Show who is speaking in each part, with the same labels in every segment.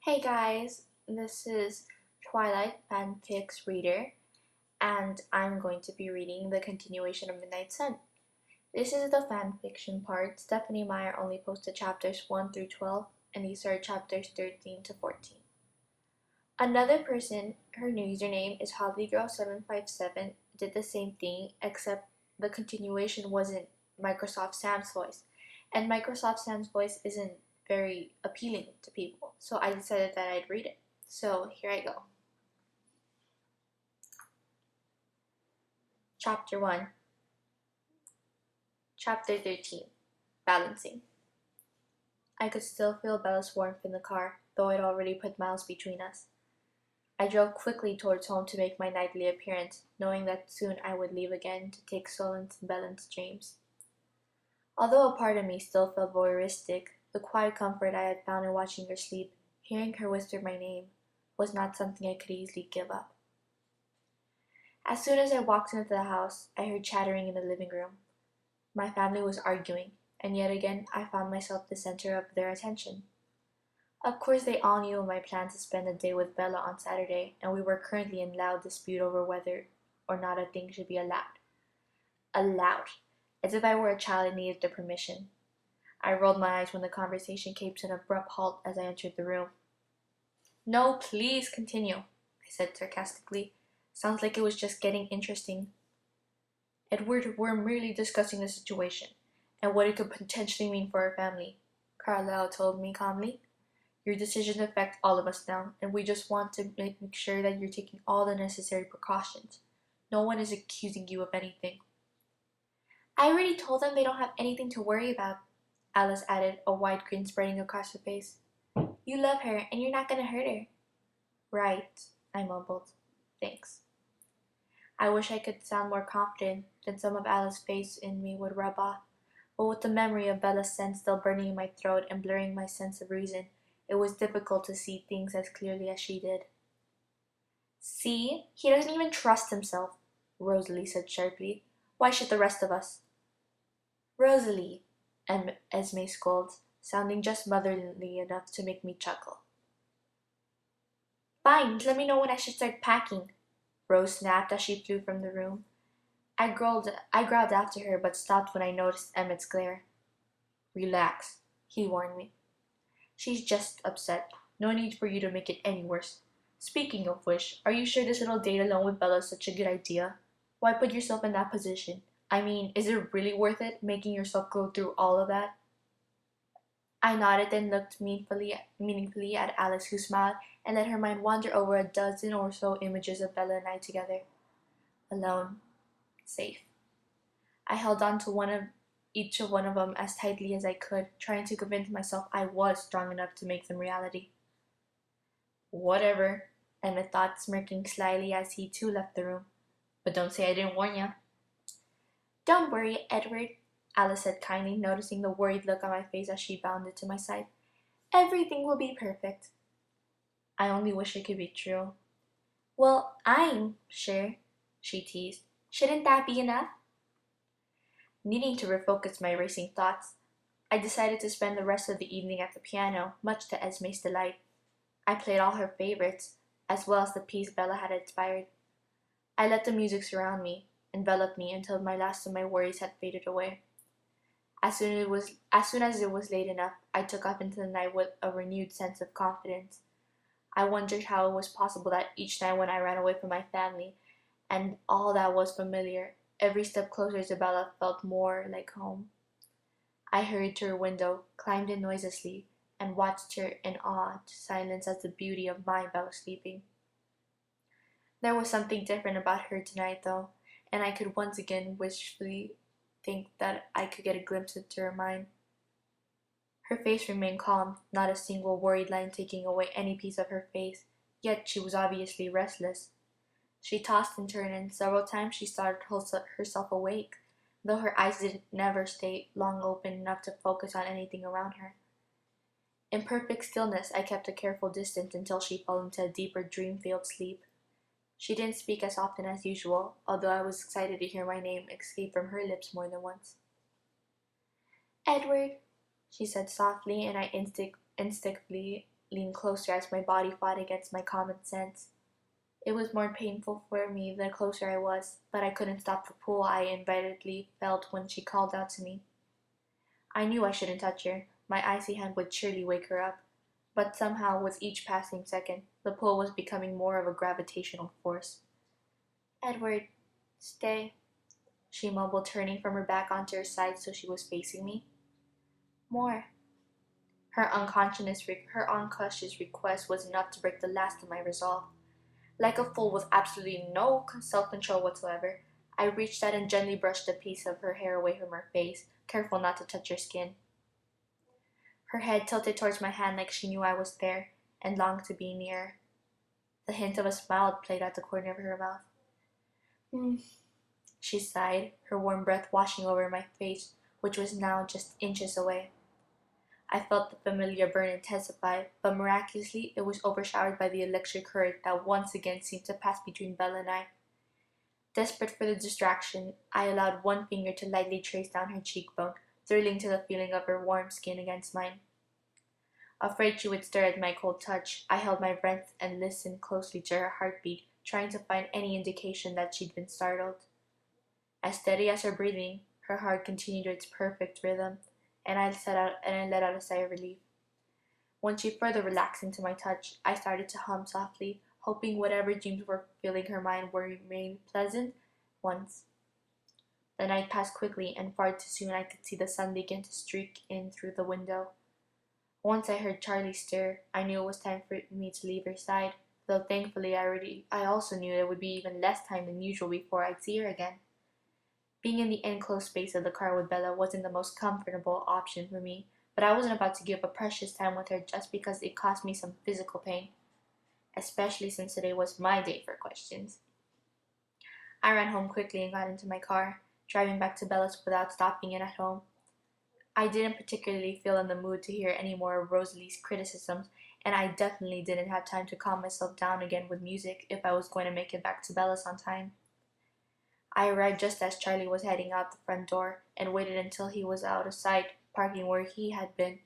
Speaker 1: Hey guys, this is Twilight Fanfics Reader, and I'm going to be reading the continuation of Midnight Sun. This is the fanfiction part. Stephanie Meyer only posted chapters 1 through 12, and these are chapters 13 to 14. Another person, her username is HobbyGirl757, did the same thing, except the continuation wasn't Microsoft Sam's voice, and Microsoft Sam's voice isn't very appealing to people, so I decided that I'd read it. So here I go. Chapter 1. Chapter 13. Balancing. I could still feel Bella's warmth in the car, though I'd already put miles between us. I drove quickly towards home to make my nightly appearance, knowing that soon I would leave again to take Solon's and Belen's James. Although a part of me still felt voyeuristic, the quiet comfort I had found in watching her sleep, hearing her whisper my name, was not something I could easily give up. As soon as I walked into the house, I heard chattering in the living room. My family was arguing, and yet again I found myself the center of their attention. Of course, they all knew of my plan to spend the day with Bella on Saturday, and we were currently in loud dispute over whether or not a thing should be allowed. Allowed, as if I were a child and needed their permission. I rolled my eyes when the conversation came to an abrupt halt as I entered the room. "No, please continue," I said sarcastically. "Sounds like it was just getting interesting." "Edward, we're merely discussing the situation, and what it could potentially mean for our family," Carlyle told me calmly. "Your decisions affect all of us now, and we just want to make sure that you're taking all the necessary precautions. No one is accusing you of anything." "I already told them they don't have anything to worry about," Alice added, a wide grin spreading across her face. "You love her, and you're not going to hurt her." "Right," I mumbled. "Thanks." I wish I could sound more confident, then some of Alice's faith in me would rub off, but with the memory of Bella's scent still burning in my throat and blurring my sense of reason, it was difficult to see things as clearly as she did. "See, he doesn't even trust himself," Rosalie said sharply. "Why should the rest of us?" "Rosalie," Esme scolded, sounding just motherly enough to make me chuckle. "Fine, let me know when I should start packing," Rose snapped as she flew from the room. I growled after her, but stopped when I noticed Emmett's glare. "Relax," he warned me. "She's just upset. No need for you to make it any worse. Speaking of which, are you sure this little date alone with Bella is such a good idea? Why put yourself in that position? I mean, is it really worth it, making yourself go through all of that?" I nodded and looked meaningfully at Alice, who smiled and let her mind wander over a dozen or so images of Bella and I together. Alone. Safe. I held on to each one of them as tightly as I could, trying to convince myself I was strong enough to make them reality. "Whatever," Emmett thought, smirking slyly as he too left the room. "But don't say I didn't warn ya." "Don't worry, Edward," Alice said kindly, noticing the worried look on my face as she bounded to my side. "Everything will be perfect." I only wish it could be true. "Well, I'm sure," she teased. "Shouldn't that be enough?" Needing to refocus my racing thoughts, I decided to spend the rest of the evening at the piano, much to Esme's delight. I played all her favorites, as well as the piece Bella had inspired. I let the music surround me, envelop me until my last of my worries had faded away. As soon as it was late enough, I took off into the night with a renewed sense of confidence. I wondered how it was possible that each night when I ran away from my family and all that was familiar, every step closer to Bella felt more like home. I hurried to her window, climbed in noiselessly, and watched her in awed silence as the beauty of my Bella sleeping. There was something different about her tonight, though, and I could once again wishfully think that I could get a glimpse into her mind. Her face remained calm, not a single worried line taking away any piece of her face, yet she was obviously restless. She tossed and turned, and several times she started herself awake, though her eyes did never stay long open enough to focus on anything around her. In perfect stillness, I kept a careful distance until she fell into a deeper dream-filled sleep. She didn't speak as often as usual, although I was excited to hear my name escape from her lips more than once. "Edward," she said softly, and I instinctively leaned closer as my body fought against my common sense. It was more painful for me the closer I was, but I couldn't stop the pull I inevitably felt when she called out to me. I knew I shouldn't touch her. My icy hand would surely wake her up. But somehow, with each passing second, the pull was becoming more of a gravitational force. Edward, stay, she mumbled, turning from her back onto her side so she was facing me. More. Her unconscious request was enough to break the last of my resolve. Like a fool with absolutely no self-control whatsoever, I reached out and gently brushed a piece of her hair away from her face, careful not to touch her skin. Her head tilted towards my hand like she knew I was there and longed to be near. The hint of a smile played at the corner of her mouth. She sighed, her warm breath washing over my face, which was now just inches away. I felt the familiar burn intensify, but miraculously it was overshadowed by the electric current that once again seemed to pass between Bella and I. Desperate for the distraction, I allowed one finger to lightly trace down her cheekbone, thrilling to the feeling of her warm skin against mine. Afraid she would stir at my cold touch, I held my breath and listened closely to her heartbeat, trying to find any indication that she'd been startled. As steady as her breathing, her heart continued its perfect rhythm, and I let out a sigh of relief. When she further relaxed into my touch, I started to hum softly, hoping whatever dreams were filling her mind would remain pleasant ones. The night passed quickly, and far too soon I could see the sun begin to streak in through the window. Once I heard Charlie stir, I knew it was time for me to leave her side, though thankfully I also knew it would be even less time than usual before I'd see her again. Being in the enclosed space of the car with Bella wasn't the most comfortable option for me, but I wasn't about to give up precious time with her just because it caused me some physical pain, especially since today was my day for questions. I ran home quickly and got into my car, driving back to Bella's without stopping in at home. I didn't particularly feel in the mood to hear any more of Rosalie's criticisms, and I definitely didn't have time to calm myself down again with music if I was going to make it back to Bella's on time. I arrived just as Charlie was heading out the front door and waited until he was out of sight, parking where he had been.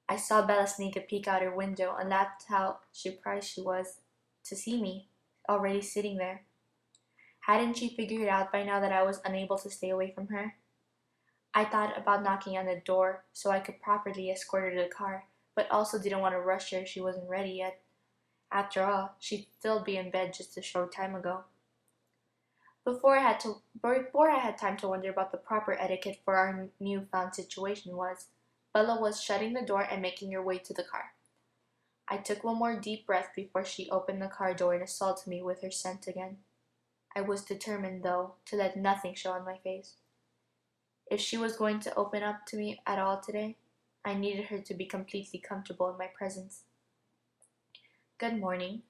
Speaker 1: I saw Bella sneak a peek out her window and laughed how surprised she was to see me, already sitting there. Hadn't she figured out by now that I was unable to stay away from her? I thought about knocking on the door so I could properly escort her to the car, but also didn't want to rush her if she wasn't ready yet. After all, she'd still be in bed just a short time ago. Before I had time to wonder about the proper etiquette for our newfound situation Bella was shutting the door and making her way to the car. I took one more deep breath before she opened the car door and assaulted me with her scent again. I was determined, though, to let nothing show on my face. If she was going to open up to me at all today, I needed her to be completely comfortable in my presence. Good morning,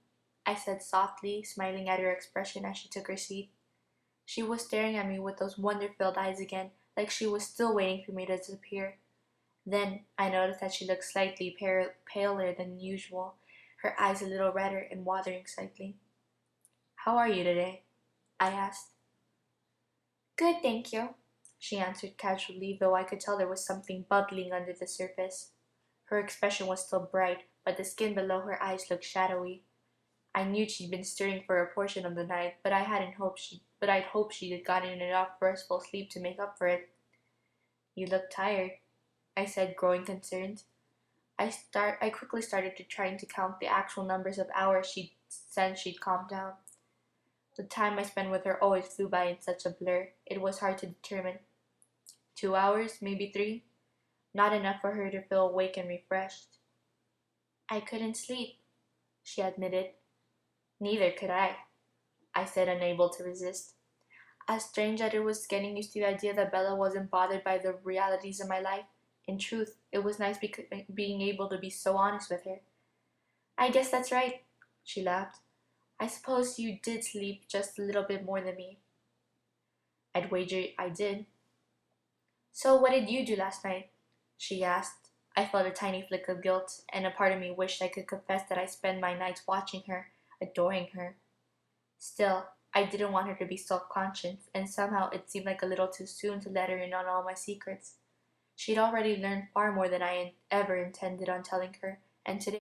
Speaker 1: I said softly, smiling at her expression as she took her seat. She was staring at me with those wonder-filled eyes again, like she was still waiting for me to disappear. Then I noticed that she looked slightly paler than usual, her eyes a little redder and watering slightly. How are you today? I asked. Good, thank you, she answered casually, though I could tell there was something bubbling under the surface. Her expression was still bright, but the skin below her eyes looked shadowy. I knew she'd been stirring for a portion of the night, but I'd hoped she'd gotten enough restful sleep to make up for it. You look tired, I said, growing concerned. I quickly started trying to count the actual numbers of hours since she'd calmed down. The time I spent with her always flew by in such a blur, it was hard to determine. 2 hours, maybe 3? Not enough for her to feel awake and refreshed. I couldn't sleep, she admitted. Neither could I said, unable to resist. As strange as it was getting used to the idea that Bella wasn't bothered by the realities of my life, in truth, it was nice being able to be so honest with her. I guess that's right, she laughed. I suppose you did sleep just a little bit more than me. I'd wager I did. So what did you do last night? She asked. I felt a tiny flick of guilt, and a part of me wished I could confess that I spent my nights watching her, adoring her. Still, I didn't want her to be self-conscious, and somehow it seemed like a little too soon to let her in on all my secrets. She'd already learned far more than I ever intended on telling her, and today